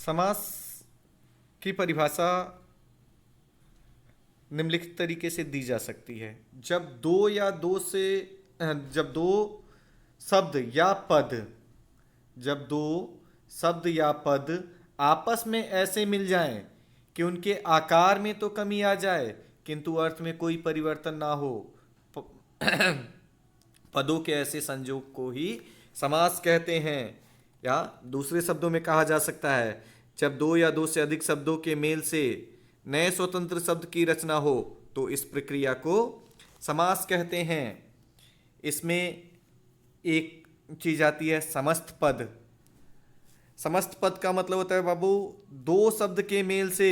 समास की परिभाषा निम्नलिखित तरीके से दी जा सकती है। जब दो शब्द या पद जब दो शब्द या पद आपस में ऐसे मिल जाएं कि उनके आकार में तो कमी आ जाए किंतु अर्थ में कोई परिवर्तन ना हो, पदों के ऐसे संयोग को ही समास कहते हैं। या दूसरे शब्दों में कहा जा सकता है, जब दो या दो से अधिक शब्दों के मेल से नए स्वतंत्र शब्द की रचना हो तो इस प्रक्रिया को समास कहते हैं। इसमें एक चीज आती है समस्त पद। समस्त पद का मतलब होता है बाबू, दो शब्द के मेल से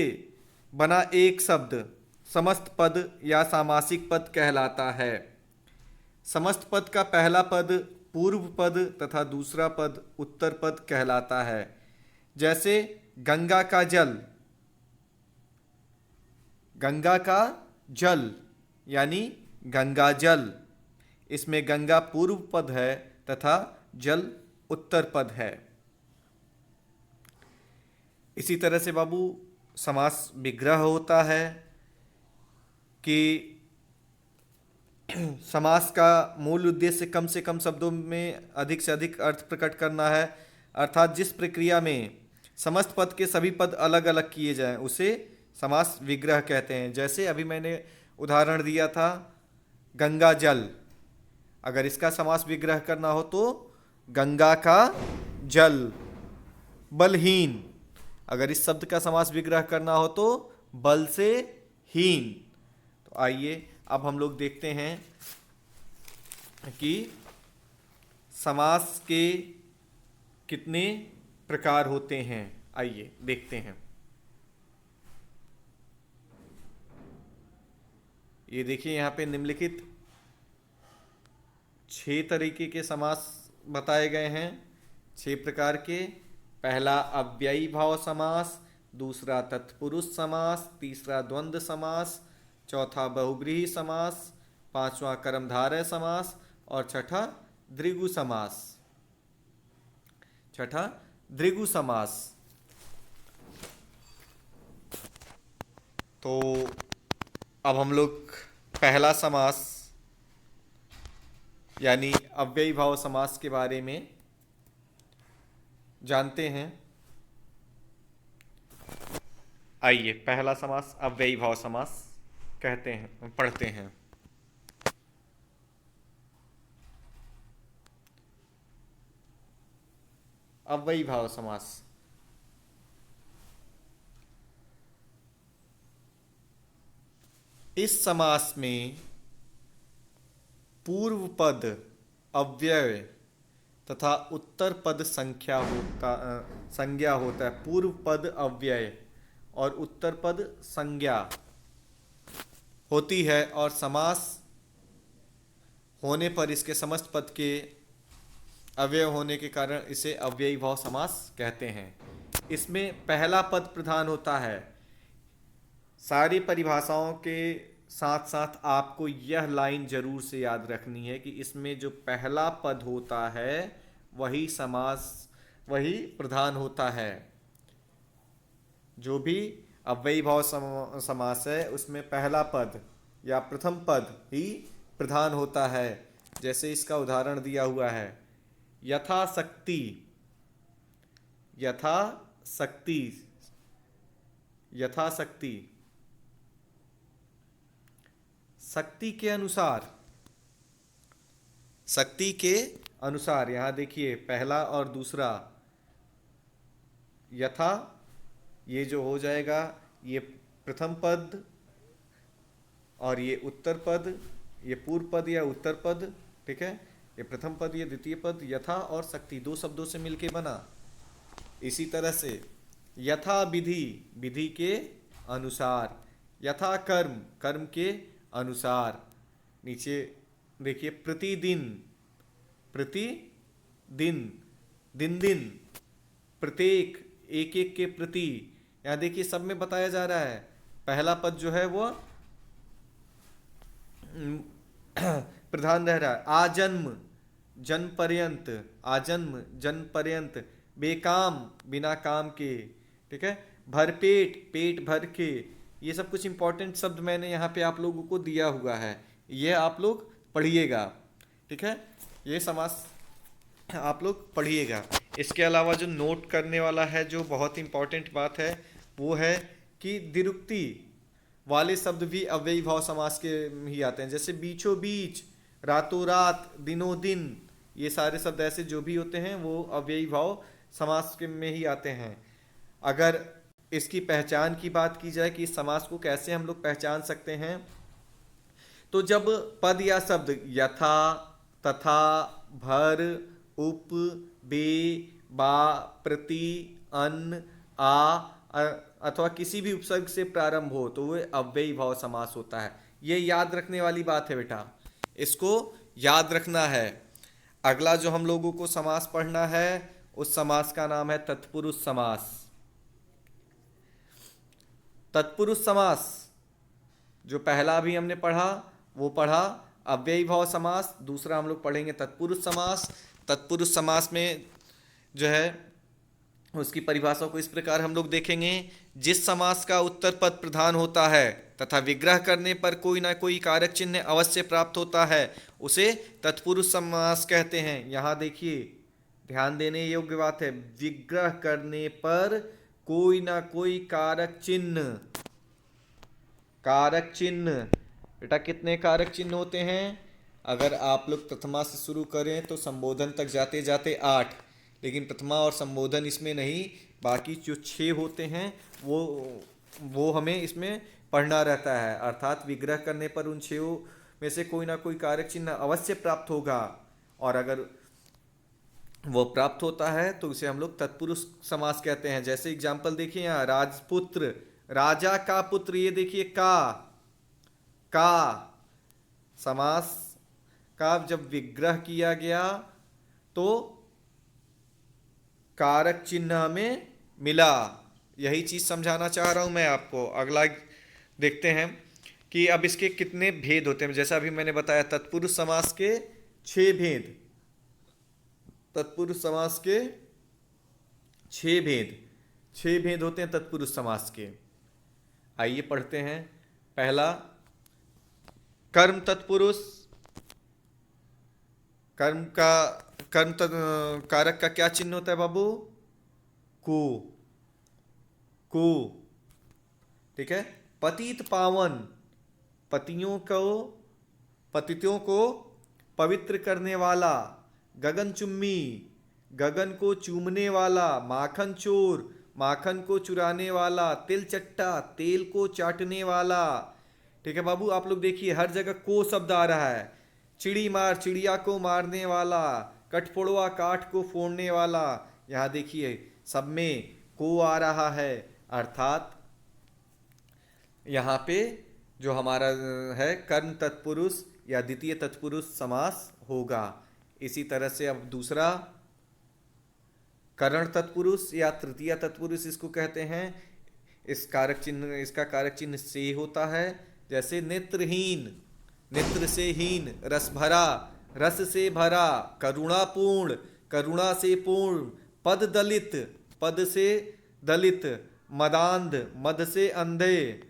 बना एक शब्द समस्त पद या सामासिक पद कहलाता है। समस्त पद का पहला पद पूर्व पद तथा दूसरा पद उत्तर पद कहलाता है। जैसे गंगा का जल, गंगा का जल यानी गंगा जल, इसमें गंगा पूर्व पद है तथा जल उत्तर पद है। इसी तरह से बाबू समास विग्रह होता है कि समास का मूल उद्देश्य कम से कम शब्दों में अधिक से अधिक अर्थ प्रकट करना है, अर्थात जिस प्रक्रिया में समस्त पद के सभी पद अलग अलग किए जाएं उसे समास विग्रह कहते हैं। जैसे अभी मैंने उदाहरण दिया था गंगा जल, अगर इसका समास विग्रह करना हो तो गंगा का जल। बलहीन, अगर इस शब्द का समास विग्रह करना हो तो बल से हीन। तो आइए अब हम लोग देखते हैं कि समास के कितने प्रकार होते हैं। आइए देखते हैं। ये देखिए यहाँ पे निम्नलिखित 6 तरीके के समास बताए गए हैं, 6 प्रकार के। पहला अव्ययी भाव समास, दूसरा तत्पुरुष समास, तीसरा द्वंद्व समास, चौथा बहुव्रीहि समास, पांचवा कर्मधारय समास और छठा दृगु समास। छठा दृगु समास। तो अब हम लोग पहला समास यानी अव्ययी भाव समास के बारे में जानते हैं। आइए पहला समास अव्ययी भाव समास कहते हैं, पढ़ते हैं। अव्ययी भाव समास। इस समास में पूर्व पद अव्यय तथा उत्तर पद संज्ञा होता है। पूर्व पद अव्यय और उत्तर पद संज्ञा होती है और समास होने पर इसके समस्त पद के अव्यय होने के कारण इसे अव्ययी भाव समास कहते हैं। इसमें पहला पद प्रधान होता है। सारी परिभाषाओं के साथ साथ आपको यह लाइन जरूर से याद रखनी है कि इसमें जो पहला पद होता है वही प्रधान होता है। जो भी अव्ययी भाव समास है उसमें पहला पद या प्रथम पद ही प्रधान होता है। जैसे इसका उदाहरण दिया हुआ है, यथाशक्ति। यथाशक्ति, यथाशक्ति, शक्ति के अनुसार। शक्ति के अनुसार, यहां देखिए पहला और दूसरा यथा, ये जो हो जाएगा ये प्रथम पद और ये उत्तर पद, ये पूर्व पद या उत्तर पद, ठीक है। ये प्रथम पद, ये द्वितीय पद। यथा और शक्ति दो शब्दों से मिलके बना। इसी तरह से यथा विधि, विधि के अनुसार। यथा कर्म, कर्म के अनुसार। नीचे देखिए प्रतिदिन, प्रतिदिन, दिन दिन, प्रत्येक, एक एक के प्रति। यहां देखिए सब में बताया जा रहा है पहला पद जो है वो प्रधान रह रहा है। आजन्म, जन्म पर्यंत, आजन्म जन्म पर्यंत। बेकाम, बिना काम के। ठीक है, भरपेट, पेट भर के, ये सब कुछ इंपॉर्टेंट शब्द मैंने यहाँ पे आप लोगों को दिया हुआ है, ये आप लोग पढ़िएगा। ठीक है, ये समास आप लोग पढ़िएगा। इसके अलावा जो नोट करने वाला है, जो बहुत इंपॉर्टेंट बात है, वो है कि द्विरुक्ति वाले शब्द भी अव्ययी भाव समास के ही आते हैं। जैसे बीचों बीच, रातों रात, दिनों दिन, ये सारे शब्द ऐसे जो भी होते हैं वो अव्ययी भाव समास के में ही आते हैं। अगर इसकी पहचान की बात की जाए कि इस समास को कैसे हम लोग पहचान सकते हैं, तो जब पद या शब्द यथा, तथा, भर, उप, बे, बा, प्रति, अन, अथवा किसी भी उपसर्ग से प्रारंभ हो तो वह अव्ययी भाव समास होता है। ये याद रखने वाली बात है बेटा, इसको याद रखना है। अगला जो हम लोगों को समास पढ़ना है, उस समास का नाम है तत्पुरुष समास। तत्पुरुष समास जो पहला अभी हमने पढ़ा वो पढ़ा अव्ययी भाव समास, दूसरा हम लोग पढ़ेंगे तत्पुरुष समास। तत्पुरुष समास में जो है उसकी परिभाषा को इस प्रकार हम लोग देखेंगे, जिस समास का उत्तर पद प्रधान होता है तथा विग्रह करने पर कोई ना कोई कारक चिन्ह अवश्य प्राप्त होता है उसे तत्पुरुष समास कहते हैं। यहाँ देखिए, ध्यान देने योग्य बात है, विग्रह करने पर कोई ना कोई कारक चिन्ह। कारक चिन्ह बेटा कितने कारक चिन्ह होते हैं? अगर आप लोग प्रथमा से शुरू करें तो संबोधन तक जाते जाते 8, लेकिन प्रथमा और संबोधन इसमें नहीं, बाकी जो 6 होते हैं वो हमें इसमें पढ़ना रहता है। अर्थात विग्रह करने पर उन 6 में से कोई ना कोई कारक चिन्ह अवश्य प्राप्त होगा, और अगर वो प्राप्त होता है तो उसे हम लोग तत्पुरुष समास कहते हैं। जैसे एग्जाम्पल देखिए यहाँ, राजपुत्र, राजा का पुत्र, ये देखिए का समास का जब विग्रह किया गया तो कारक चिन्ह हमें मिला। यही चीज समझाना चाह रहा हूं मैं आपको। अगला देखते हैं कि अब इसके कितने भेद होते हैं। जैसा अभी मैंने बताया तत्पुरुष समास के 6 भेद, तत्पुरुष समास के 6 भेद होते हैं तत्पुरुष समास के। आइए पढ़ते हैं। पहला, कर्म तत्पुरुष। कारक का क्या चिन्ह होता है बाबू? को। ठीक है। पतित पावन, पतितों को पवित्र करने वाला। गगन चुम्मी, गगन को चूमने वाला। माखन चोर, माखन को चुराने वाला। तिल चट्टा, तेल को चाटने वाला। ठीक है बाबू, आप लोग देखिए हर जगह को शब्द आ रहा है। चिड़ी मार, चिड़िया को मारने वाला। कठफोड़वा, काठ को फोड़ने वाला। यहाँ देखिए सब में को आ रहा है, अर्थात यहाँ पे जो हमारा है कर्म तत्पुरुष या द्वितीय तत्पुरुष समास होगा। इसी तरह से अब दूसरा, करण तत्पुरुष या तृतीय तत्पुरुष इसको कहते हैं। इसका कारक चिन्ह से होता है। जैसे नेत्रहीन, नेत्र से हीन। रस भरा, रस से भरा। करुणापूर्ण, करुणा से पूर्ण। पद दलित, पद से दलित। मदांध, मद से अंधे।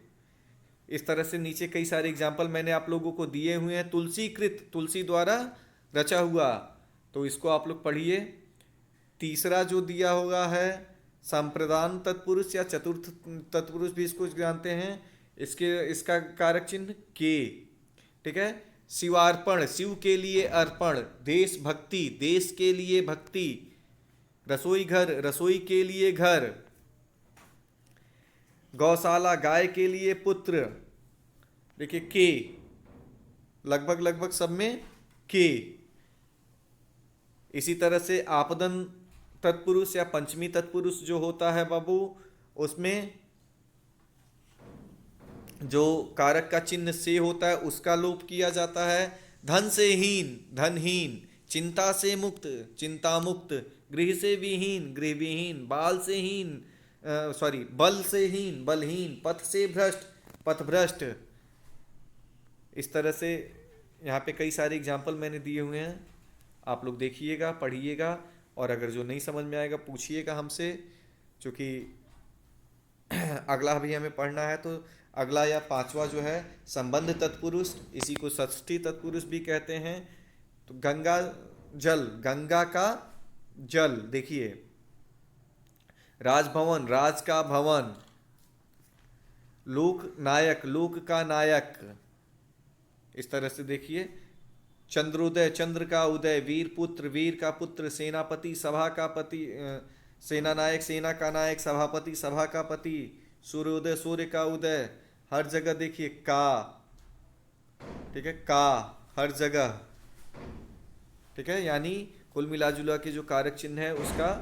इस तरह से नीचे कई सारे एग्जाम्पल मैंने आप लोगों को दिए हुए हैं। तुलसीकृत, तुलसी द्वारा रचा हुआ, तो इसको आप लोग पढ़िए। तीसरा जो दिया होगा है संप्रदान तत्पुरुष या चतुर्थ तत्पुरुष भी इसको जानते हैं। इसका कारक चिन्ह के। ठीक है। शिवार्पण, शिव के लिए अर्पण। देशभक्ति, देश के लिए भक्ति। रसोई घर, रसोई के लिए घर। गौशाला, गाय के लिए पुत्र। देखिए के, लगभग सब में के। इसी तरह से आपदन तत्पुरुष या पंचमी तत्पुरुष जो होता है बाबू, उसमें जो कारक का चिन्ह से होता है उसका लोप किया जाता है। धन से हीन, धनहीन। चिंता से मुक्त, चिंता मुक्त। गृह से विहीन, गृह विहीन। बाल से हीन, बल से हीन, बलहीन। पथ से भ्रष्ट, पथ भ्रष्ट। इस तरह से यहाँ पे कई सारे एग्जाम्पल मैंने दिए हुए हैं, आप लोग देखिएगा, पढ़िएगा, और अगर जो नहीं समझ में आएगा पूछिएगा हमसे, क्योंकि अगला भी हमें पढ़ना है, तो अगला या पांचवा जो है संबंध तत्पुरुष, इसी को षष्ठी तत्पुरुष भी कहते हैं। तो गंगा जल, गंगा का जल, देखिए राजभवन, राज का भवन, लोक नायक, लोक का नायक, इस तरह से देखिए। चंद्रोदय, चंद्र का उदय, वीर पुत्र, वीर का पुत्र, सेनापति, सभा का पति, सेना नायक, सेना का नायक, सभापति, सभा का पति, सूर्योदय, सूर्य का उदय, हर जगह देखिए का, ठीक है, का हर जगह, ठीक है, यानी कुल मिला जुला के जो कारक चिन्ह है उसका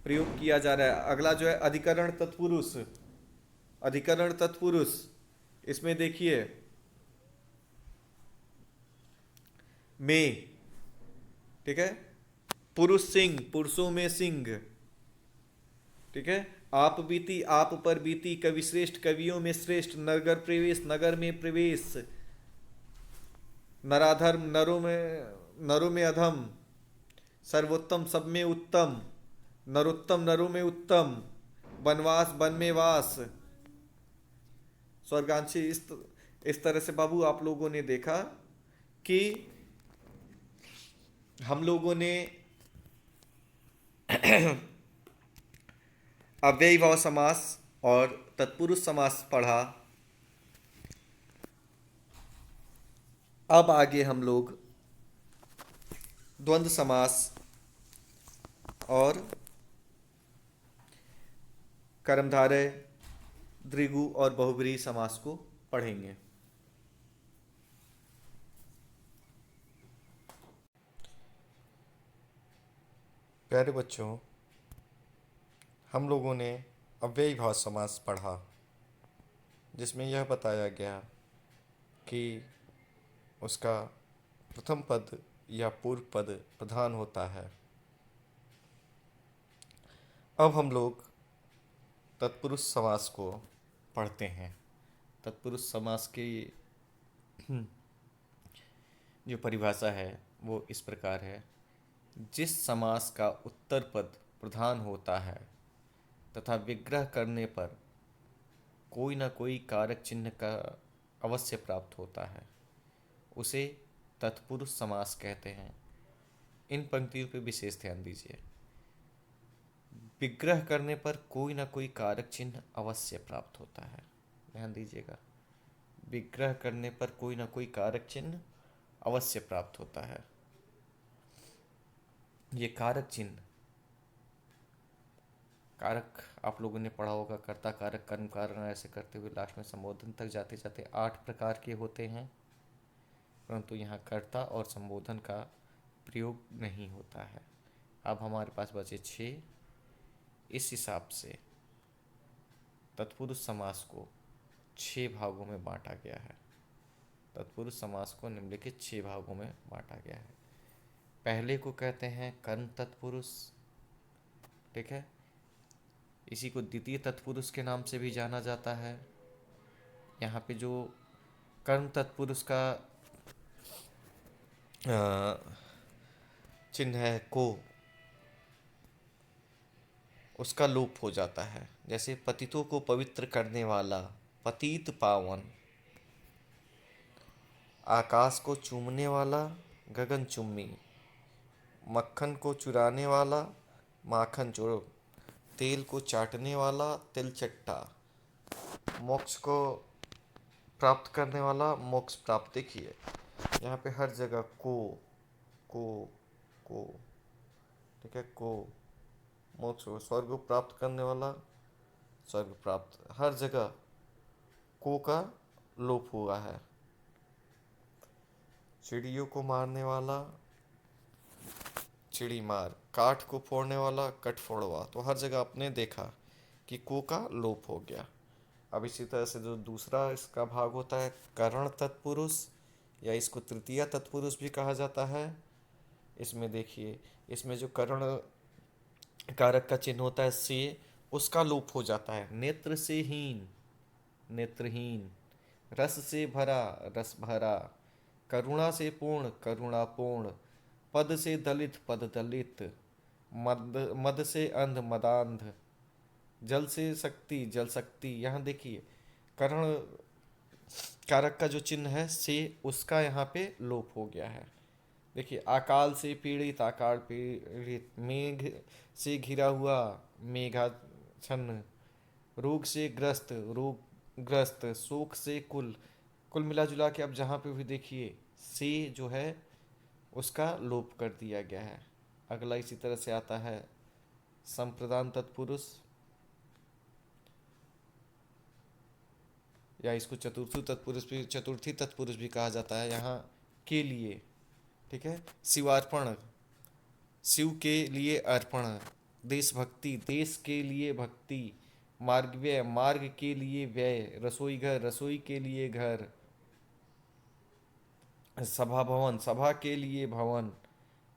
प्रयोग किया जा रहा है। अगला जो है अधिकरण तत्पुरुष, अधिकरण तत्पुरुष, इसमें देखिए में, ठीक है, पुरुष सिंह, पुरुषों में सिंह, ठीक है, आप बीती, आप पर बीती, कवि श्रेष्ठ, कवियों में श्रेष्ठ, नगर प्रवेश, नगर में प्रवेश, नराधर्म, नरों में अधम, सर्वोत्तम, सब में उत्तम, नरोत्तम, नरों में उत्तम, वनवास, वन में वास, स्वर्गांशी। इस तरह से बाबू आप लोगों ने देखा कि हम लोगों ने अव्ययीभाव समास और तत्पुरुष समास पढ़ा। अब आगे हम लोग द्वंद्व समास और कर्मधारय, द्विगु और बहुब्रीहि समास को पढ़ेंगे। प्यारे बच्चों, हम लोगों ने अव्ययीभाव समास पढ़ा, जिसमें यह बताया गया कि उसका प्रथम पद या पूर्व पद प्रधान होता है। अब हम लोग तत्पुरुष समास को पढ़ते हैं। तत्पुरुष समास की जो परिभाषा है वो इस प्रकार है: जिस समास का उत्तर पद प्रधान होता है तथा विग्रह करने पर कोई ना कोई कारक चिन्ह का अवश्य प्राप्त होता है, उसे तत्पुरुष समास कहते हैं। इन पंक्तियों पे विशेष ध्यान दीजिए। विग्रह करने पर कोई ना कोई कारक चिन्ह अवश्य प्राप्त होता है, ध्यान दीजिएगा। विग्रह करने पर कोई ना कोई कारक चिन्ह अवश्य प्राप्त होता है। ये कारक चिन्ह, कारक आप लोगों ने पढ़ा होगा, कर्ता कारक, कर्म कारण, ऐसे करते हुए लास्ट में संबोधन तक जाते जाते 8 प्रकार के होते हैं, परंतु यहाँ कर्ता और संबोधन का प्रयोग नहीं होता है। अब हमारे पास बचे 6। इस हिसाब से तत्पुरुष समास को 6 भागों में बांटा गया है। तत्पुरुष समास को निम्नलिखित 6 भागों में बांटा गया है। पहले को कहते हैं कर्म तत्पुरुष, ठीक है, इसी को द्वितीय तत्पुरुष के नाम से भी जाना जाता है। यहाँ पे जो कर्म तत्पुरुष का चिन्ह है को, उसका लोप हो जाता है। जैसे पतितों को पवित्र करने वाला, पतित पावन, आकाश को चूमने वाला, गगन चुम्मी, मक्खन को चुराने वाला, माखन चोर, तेल को चाटने वाला, तिल चट्टा, मोक्ष को प्राप्त करने वाला, मोक्ष प्राप्त। देखिए यहाँ पे हर जगह को, ठीक है, को, मोक्ष, स्वर्ग को प्राप्त करने वाला, स्वर्ग प्राप्त, हर जगह को का लोप हुआ है। चिड़ियों को मारने वाला, चिड़ी मार, काठ को फोड़ने वाला, कट फोड़वा। तो हर जगह आपने देखा कि को का लोप हो गया। अब इसी तरह से जो दूसरा इसका भाग होता है करण तत्पुरुष, या इसको तृतीय तत्पुरुष भी कहा जाता है। इसमें देखिए, इसमें जो करण कारक का चिन्ह होता है से, उसका लोप हो जाता है। नेत्र से हीन, नेत्रहीन, रस से भरा, रस भरा, करुणा से पूर्ण, करुणापूर्ण, पद से दलित, पद दलित, मद से अंध, मदांध, जल से शक्ति, जल शक्ति। यहाँ देखिए करण कारक का जो चिन्ह है से, उसका यहाँ पे लोप हो गया है। देखिए अकाल से पीड़ित, अकाल पीड़ित। मेघ से घिरा हुआ, मेघाच्छन्न। रोग से ग्रस्त, रोग ग्रस्त। शोक से कुल। कुल मिला जुला के अब जहाँ पे भी देखिए से जो है उसका लोप कर दिया गया है। अगला इसी तरह से आता है संप्रदान तत्पुरुष, या इसको चतुर्थी तत्पुरुष भी कहा जाता है। यहाँ के लिए, ठीक है। शिवार्पण, शिव के लिए अर्पण। देशभक्ति, देश के लिए भक्ति। मार्गव्यय, मार्ग के लिए व्यय। रसोई घर, रसोई के लिए घर। सभा भवन, सभा के लिए भवन।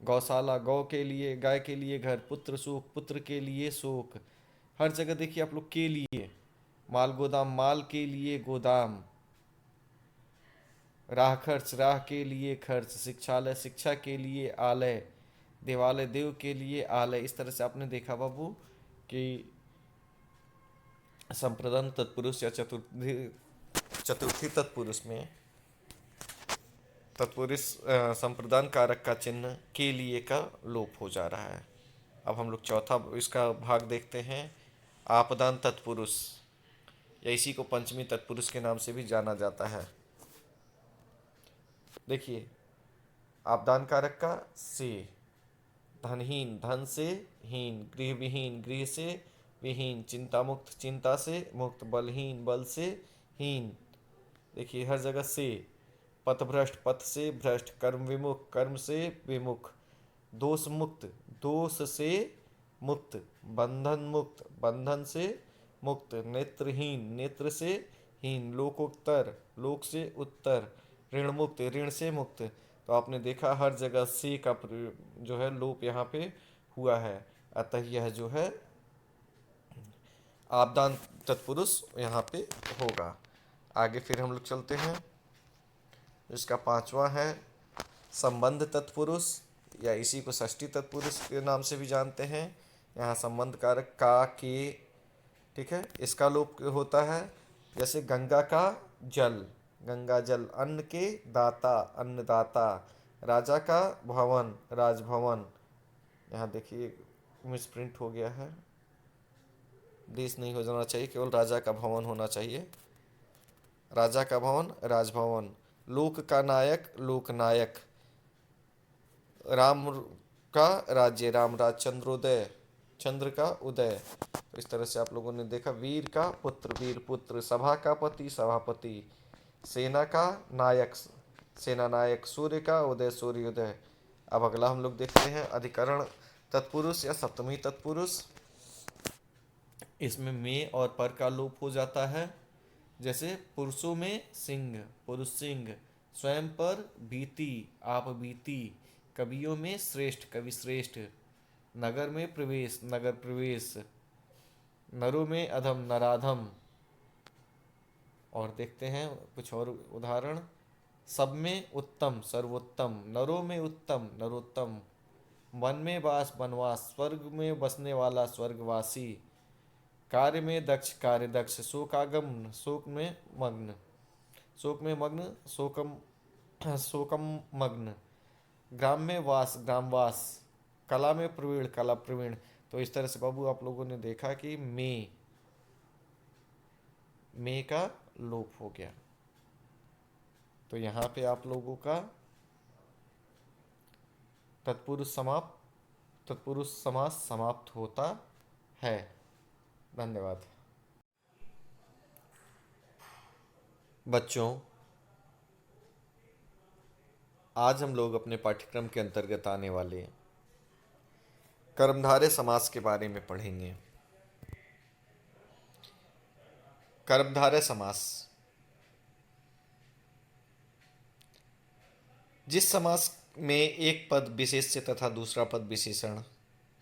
गौशाला, गौ के लिए, गाय के लिए घर। पुत्र शोक, पुत्र के लिए शोक। हर जगह देखिए आप लोग के लिए। माल गोदाम, माल के लिए गोदाम। राह खर्च, राह के लिए खर्च। शिक्षालय, शिक्षा के लिए आलय। देवालय, देव के लिए आलय। इस तरह से आपने देखा बाबू कि संप्रदान तत्पुरुष या चतुर्थी तत्पुरुष में तत्पुरुष संप्रदान कारक का चिन्ह के लिए का लोप हो जा रहा है। अब हम लोग चौथा इसका भाग देखते हैं, आपदान तत्पुरुष, या इसी को पंचमी तत्पुरुष के नाम से भी जाना जाता है। देखिए आपदान कारक का से, धनहीन, धन से हीन। गृह विहीन, गृह से विहीन। चिंता मुक्त, चिंता से मुक्त। बलहीन, बल से हीन। देखिए हर जगह से। पथभ्रष्ट, पथ से भ्रष्ट। कर्म विमुख, कर्म से विमुख। दोष मुक्त, दोष से मुक्त। बंधन मुक्त, बंधन से मुक्त। नेत्रहीन, नेत्र से हीन। लोकोत्तर, लोक से उत्तर। ऋण मुक्त, ऋण से मुक्त। तो आपने देखा हर जगह से का जो है लोप यहाँ पे हुआ है। अतः यह जो है आपदान तत्पुरुष यहाँ पे होगा। आगे फिर हम लोग चलते हैं, इसका पांचवा है संबंध तत्पुरुष, या इसी को षष्ठी तत्पुरुष के नाम से भी जानते हैं। यहाँ संबंध कारक का, के, ठीक है, इसका लोप होता है। जैसे गंगा का जल, गंगा जल। अन्न के दाता, अन्नदाता। राजा का भवन, राजभवन। यहाँ देखिए मिसप्रिंट हो गया है, देश नहीं हो जाना चाहिए, केवल राजा का भवन होना चाहिए। राजा का भवन, राजभवन। लोक का नायक, लोकनायक। राम का राज्य, रामराज। चंद्रोदय, चंद्र का उदय। तो इस तरह से आप लोगों ने देखा। वीर का पुत्र, वीर पुत्र। सभा का पति, सभापति। सेना का नायक, सेना नायक। सूर्य का उदय, सूर्योदय। अब अगला हम लोग देखते हैं अधिकरण तत्पुरुष या सप्तमी तत्पुरुष। इसमें में और पर का लोप हो जाता है। जैसे पुरुषों में सिंह, पुरुष सिंह। स्वयं पर बीती, आप बीती। कवियों में श्रेष्ठ, कवि श्रेष्ठ। नगर में प्रवेश, नगर प्रवेश। नरों में अधम, नराधम। और देखते हैं कुछ और उदाहरण। सब में उत्तम, सर्वोत्तम। नरों में उत्तम, नरोत्तम। वन में वास, वनवास। स्वर्ग में बसने वाला, स्वर्गवासी। कार्य में दक्ष, कार्य दक्ष। शोकागम, शोक में मग्न, शोक में मग्न। शोकम, शोकम मग्न। ग्राम में वास, ग्रामवास। कला में प्रवीण, कला प्रवीण। तो इस तरह से बाबू आप लोगों ने देखा कि में का लोप हो गया। तो यहाँ पे आप लोगों का तत्पुरुष समास समाप्त होता है। धन्यवाद बच्चों। आज हम लोग अपने पाठ्यक्रम के अंतर्गत आने वाले कर्मधारय समास के बारे में पढ़ेंगे। कर्मधारय समास, जिस समास में एक पद विशेष्य तथा दूसरा पद विशेषण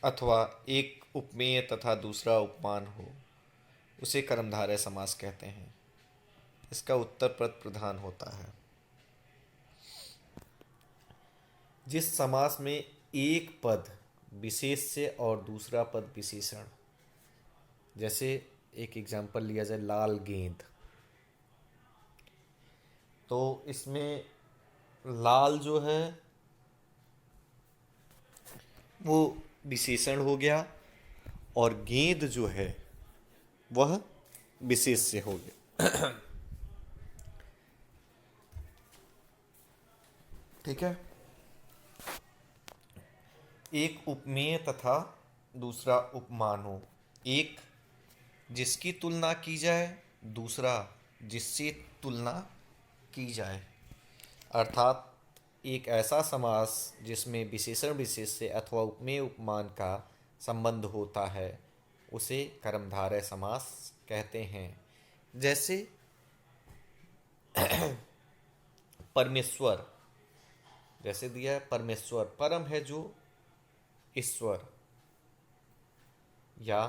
अथवा एक उपमेय तथा दूसरा उपमान हो, उसे कर्मधारय समास कहते हैं। इसका उत्तर पद प्रधान होता है। जिस समास में एक पद विशेष्य और दूसरा पद विशेषण जैसे एक एग्जांपल लिया जाए, लाल गेंद। तो इसमें लाल जो है वो विशेषण हो गया, और गेंद जो है वह विशेष से हो गया। ठीक है। एक उपमेय तथा दूसरा उपमान हो, एक जिसकी तुलना की जाए, दूसरा जिससे तुलना की जाए। अर्थात एक ऐसा समास जिसमें विशेषण विशेष से अथवा उपमेय उपमान का संबंध होता है उसे कर्मधारय समास कहते हैं। जैसे परमेश्वर, जैसे दिया है परमेश्वर, परम है जो ईश्वर, या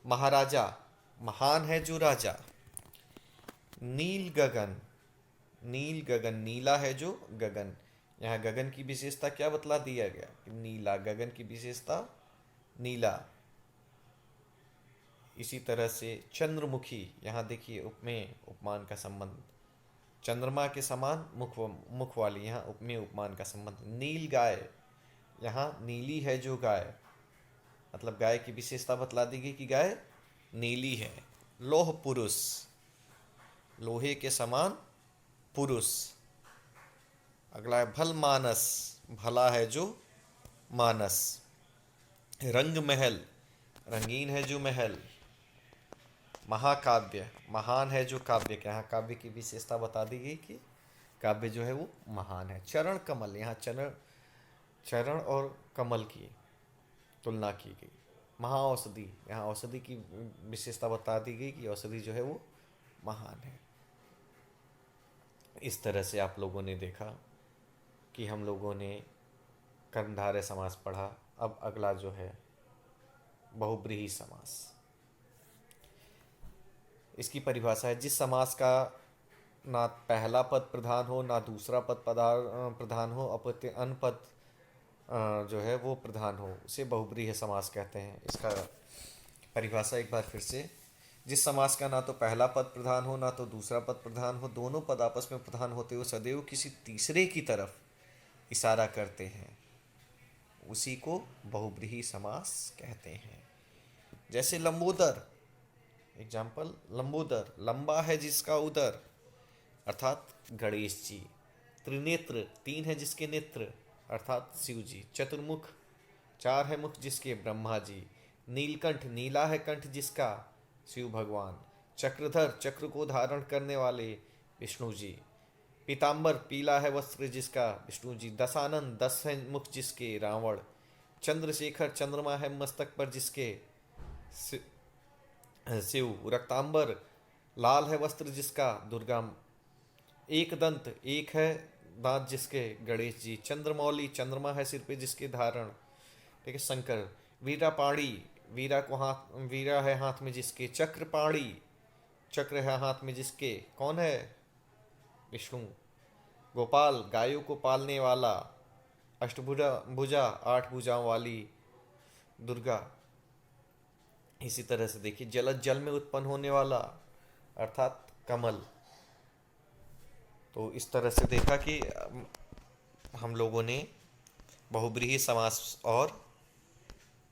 महाराजा, महान है जो राजा। नील गगन, नील गगन, नीला है जो गगन। यहाँ गगन की विशेषता क्या बतला दिया गया कि नीला, गगन की विशेषता नीला। इसी तरह से चंद्रमुखी, यहाँ देखिए उपमेय उपमान का संबंध, चंद्रमा के समान मुख वाली, यहाँ उपमेय उपमान का संबंध। नील गाय, यहाँ नीली है जो गाय, मतलब गाय की विशेषता बतला दी गई कि गाय नीली है। लोह पुरुष, लोहे के समान पुरुष। अगला है भल मानस, भला है जो मानस। रंग महल, रंगीन है जो महल। महाकाव्य, महान है जो काव्य के, यहाँ काव्य की विशेषता बता दी गई कि काव्य जो है वो महान है। चरण कमल, यहाँ चरण और कमल की तुलना की गई। महाऔषधि, यहाँ औषधि की विशेषता बता दी गई कि औषधि जो है वो महान है। इस तरह से आप लोगों ने देखा कि हम लोगों ने कर्मधारय समास पढ़ा। अब अगला जो है बहुब्रीहि समास, इसकी परिभाषा है जिस समास का ना पहला पद प्रधान हो ना दूसरा पद प्रधान हो, अपितु अन्य पद जो है वो प्रधान हो, उसे बहुब्रीहि समास कहते हैं। इसका परिभाषा एक बार फिर से, जिस समास का ना तो पहला पद प्रधान हो ना तो दूसरा पद प्रधान हो, दोनों पद आपस में प्रधान होते हुए सदैव किसी तीसरे की तरफ इशारा करते हैं, उसी को बहुब्रीहि समास कहते हैं। जैसे लंबोदर, एग्जाम्पल लंबोदर, लंबा है जिसका उदर, अर्थात गणेश जी। त्रिनेत्र, तीन है जिसके नेत्र, अर्थात शिव जी। चतुर्मुख, चार है मुख जिसके, ब्रह्मा जी। नीलकंठ, नीला है कंठ जिसका, शिव भगवान। चक्रधर, चक्र को धारण करने वाले, विष्णु जी। पीताम्बर, पीला है वस्त्र जिसका, विष्णु जी। दशानन, 10 है मुख जिसके, रावण। चंद्रशेखर, चंद्रमा है मस्तक पर जिसके, शिव। रक्तांबर, लाल है वस्त्र जिसका, दुर्गा। एक दंत, एक है दांत जिसके, गणेश जी। चंद्रमौली, चंद्रमा है सिर पे जिसके धारण, ठीक है, शंकर। वीरापाणी, वीरा है हाथ में जिसके। चक्रपाणी, चक्र है हाथ में जिसके, कौन है, विष्णु। गोपाल, गायों को पालने वाला। अष्टभुजा, भुजा, 8 भुजाओं वाली, दुर्गा। इसी तरह से देखिए जलज, जल में उत्पन्न होने वाला, अर्थात कमल। तो इस तरह से देखा कि हम लोगों ने बहुब्रीहि समास और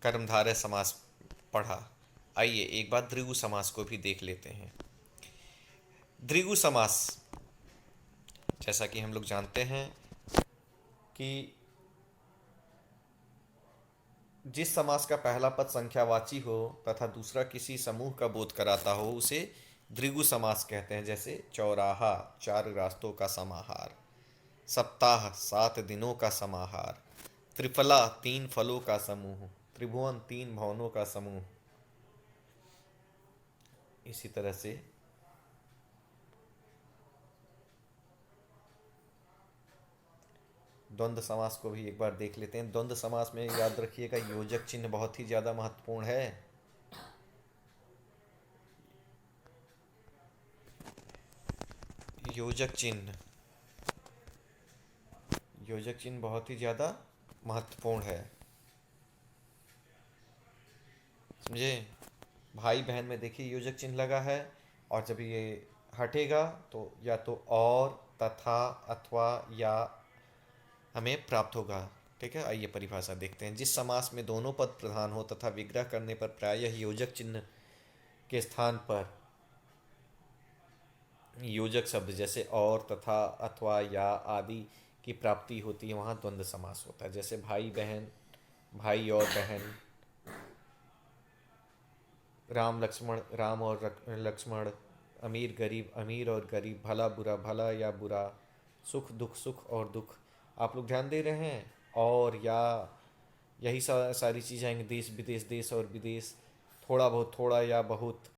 कर्मधारय समास पढ़ा। आइए एक बार द्विगु समास को भी देख लेते हैं। द्विगु समास, जैसा कि हम लोग जानते हैं कि जिस समास का पहला पद संख्यावाची हो तथा दूसरा किसी समूह का बोध कराता हो उसे द्विगु समास कहते हैं। जैसे चौराहा, 4 रास्तों का समाहार। सप्ताह, 7 दिनों का समाहार। त्रिफला, 3 फलों का समूह। त्रिभुवन, 3 भवनों का समूह। इसी तरह से द्वंद्व समास को भी एक बार देख लेते हैं। द्वंद्व समास में याद रखिएगा योजक चिन्ह बहुत ही ज्यादा महत्वपूर्ण है। योजक चिन्ह, योजक चिन्ह बहुत ही ज्यादा महत्वपूर्ण है। समझे? भाई बहन में देखिए योजक चिन्ह लगा है, और जब ये हटेगा तो या तो और, तथा, अथवा, या हमें प्राप्त होगा। ठीक है, आइए परिभाषा देखते हैं। जिस समास में दोनों पद प्रधान हो तथा विग्रह करने पर प्रायः योजक चिन्ह के स्थान पर योजक शब्द जैसे और, तथा, अथवा, या आदि की प्राप्ति होती है, वहाँ द्वंद्व समास होता है। जैसे भाई बहन, भाई और बहन, राम लक्ष्मण, राम और लक्ष्मण, अमीर गरीब, अमीर और गरीब, भला बुरा, भला या बुरा, सुख दुख, सुख और दुख। आप लोग ध्यान दे रहे हैं? और या, यही सारी चीज़ें आएंगी। देश विदेश, देश और विदेश, थोड़ा बहुत, थोड़ा या बहुत,